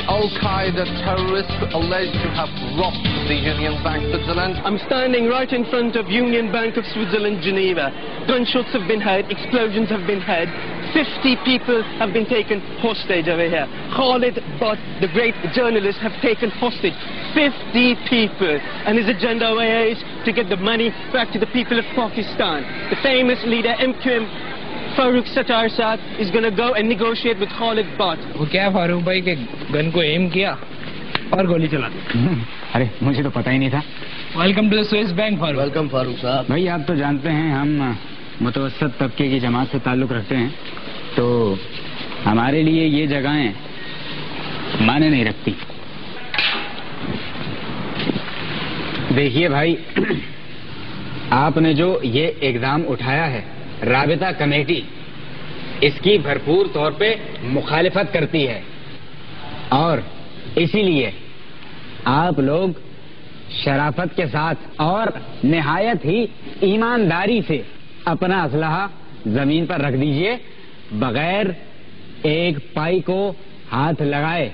Al-Qaeda terrorists alleged to have robbed the Union Bank Switzerland. I'm standing right in front of Union Bank of Switzerland, Geneva. Gunshots have been heard, explosions have been heard. 50 people have been taken hostage over here. Khalid Butt, the great journalist, have taken hostage 50 people. And his agenda over here is to get the money back to the people of Pakistan. The famous leader, MQM, Farooq Sattar Saad, is going to go and negotiate with Khalid Butt. वो क्या फारूक भाई के gun को M किया और गोली चला दी। अरे मुझे तो पता ही नहीं था। Welcome to the Swiss bank Farooq. Welcome Farooq sahab. भाई आप तो जानते हैं हम मुतवस्सत तबके की जमात से ताल्लुक रखते हैं, तो हमारे लिए ये जगहें माने नहीं रखती। देखिए भाई, आपने जो ये एग्जाम उठाया है, राबिता कमेटी इसकी भरपूर तौर पे मुखालिफत करती है और इसीलिए आप लोग शराफत के साथ और निहायत ही ईमानदारी से अपना असलहा जमीन पर रख दीजिए, बगैर एक पाई को हाथ लगाए,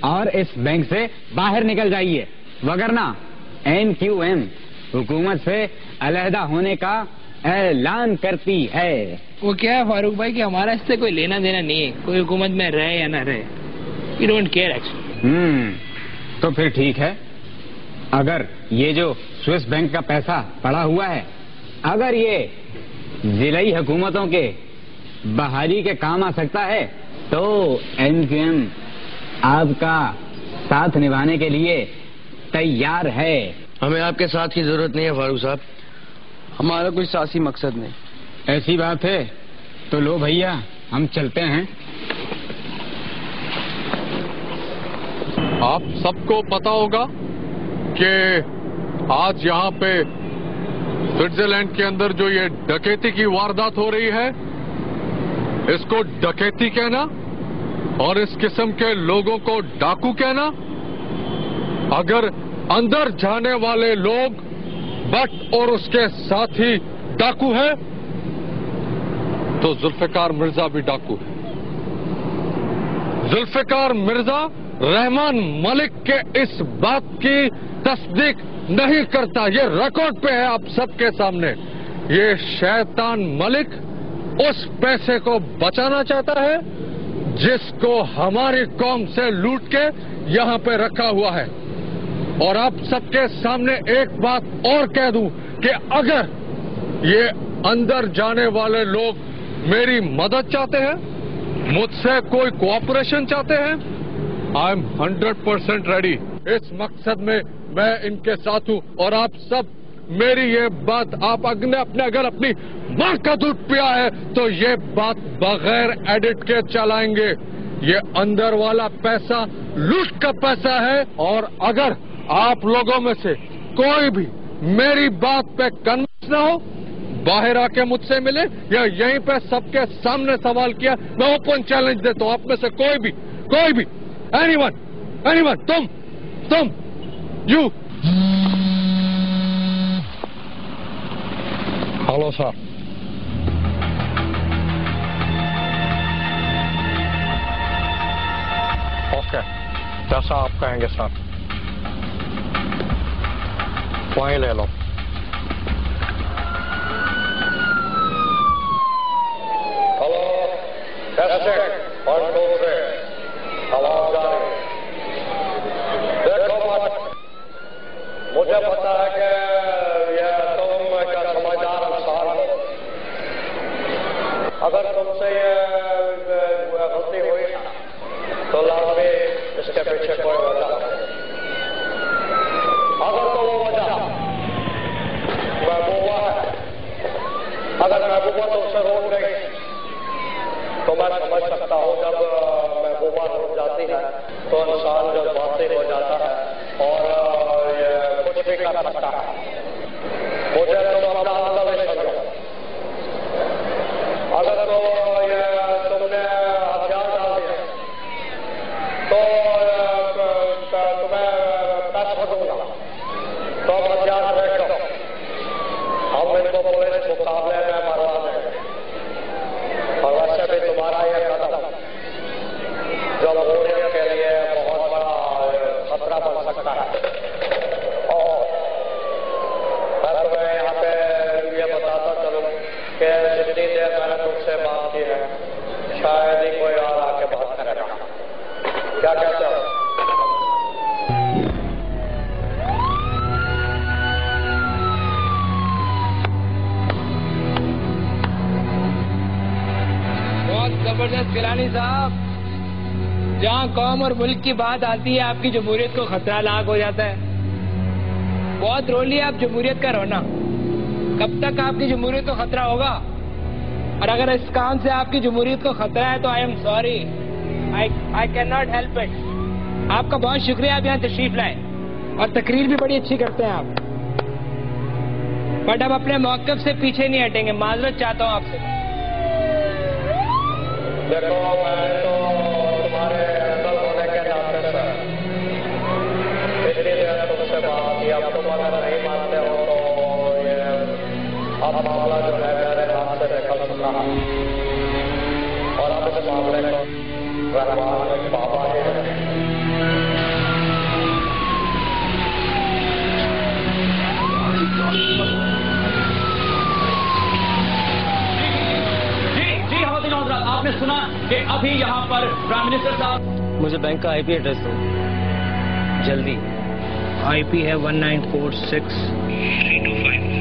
और इस बैंक से बाहर निकल जाइए, वगरना MQM हुकूमत से अलहदा होने का ऐलान करती है। वो क्या है फारूक भाई कि हमारा इससे कोई लेना देना नहीं है, कोई हुकूमत में रहे या ना रहे, वी डोंट केयर एक्चुअली। तो फिर ठीक है, अगर ये जो स्विस बैंक का पैसा पड़ा हुआ है, अगर ये जिलाई हुकूमतों के बहाली के काम आ सकता है, तो MQM आपका साथ निभाने के लिए तैयार है। हमें आपके साथ की जरूरत नहीं है फारूक साहब, हमारा कोई सियासी मकसद नहीं। ऐसी बात है तो लो भैया, हम चलते हैं। आप सबको पता होगा कि आज यहाँ पे स्विट्जरलैंड के अंदर जो ये डकैती की वारदात हो रही है, इसको डकैती कहना और इस किस्म के लोगों को डाकू कहना, अगर अंदर जाने वाले लोग बट और उसके साथी डाकू है, तो जुल्फिकार मिर्जा भी डाकू है। जुल्फिकार मिर्जा रहमान मलिक के इस बात की तस्दीक नहीं करता, ये रिकॉर्ड पे है आप सबके सामने। ये शैतान मलिक उस पैसे को बचाना चाहता है जिसको हमारी कौम से लूट के यहाँ पे रखा हुआ है। और आप सबके सामने एक बात और कह दूं कि अगर ये अंदर जाने वाले लोग मेरी मदद चाहते हैं, मुझसे कोई कोऑपरेशन चाहते हैं, आई एम 100% रेडी। इस मकसद में मैं इनके साथ हूं। और आप सब मेरी ये बात, आप अगर अपनी मां का दूध पिया है तो ये बात बगैर एडिट के चलाएंगे। ये अंदर वाला पैसा लूट का पैसा है, और अगर आप लोगों में से कोई भी मेरी बात पे कन्विंस ना हो, बाहर आके मुझसे मिले या यहीं पे सबके सामने सवाल किया, मैं ओपन चैलेंज देता हूं। आप में से कोई भी एनीवन, तुम यू। Hello sir. ओके, जैसा आप कहेंगे सर, वहीं ले लो। हेलो, टेस्टिंग, 1 2 3, आवाज आ रही। देखो मत, मुझे पता है कि ये तुम का समझदार इंसान हो। अगर तुमसे ये गलती हुई तो लाजमी इसके पीछे कोई वजह है। अगर तो वो वजह महबूबा है, अगर महबूबा तुमसे रोक गई तो मैं समझ सकता हूँ जब महबूबा रुक जाती है तो इंसान जज्बाती हो जाता है और ये कुछ भी कर सकता है। मुझे तुम अपना मतलब समझो। अगर तो ये तुमने हथियार डाल दिया तो तुम्हें पैस फंसूंगा, तो अब हथियार बैठो, हम इनको पुलिस मुकाबले में मरवा देंगे। और वैसे भी तुम्हारा यह कदम जो जमहूरियत के लिए कि जितनी देर मैंने तुमसे बात की है शायद ही कोई और आके बात करेगा। क्या कहते हो? बहुत जबरदस्त गिलानी साहब। जहाँ कौम और मुल्क की बात आती है आपकी जमहूरियत को खतरा लाक हो जाता है। बहुत रो लिया आप जमहूरियत का रोना। कब तक आपकी जमहूरियत को खतरा होगा? और अगर इस काम से आपकी जमहूरियत को खतरा है तो I am sorry, I can not help it. आपका बहुत शुक्रिया, आप यहाँ तशरीफ लाए और तकरीर भी बड़ी अच्छी करते हैं आप। बट अब अपने मौक़िफ़ से पीछे नहीं हटेंगे। माजरत चाहता हूँ आपसे। देखो मैंने तो तुम्हारे अंदर होने के नाते से इतनी देर तुमसे बात की, अब तुम अगर नहीं मानते हो तो ये अब मामला जो है मेरे हाथ से निकल चुका है और अब इस मामले को रहमान बाबा ही है। आपने सुना कि अभी यहाँ पर प्राइम मिनिस्टर साहब। मुझे बैंक का आईपी एड्रेस दो जल्दी। IP है 1946 325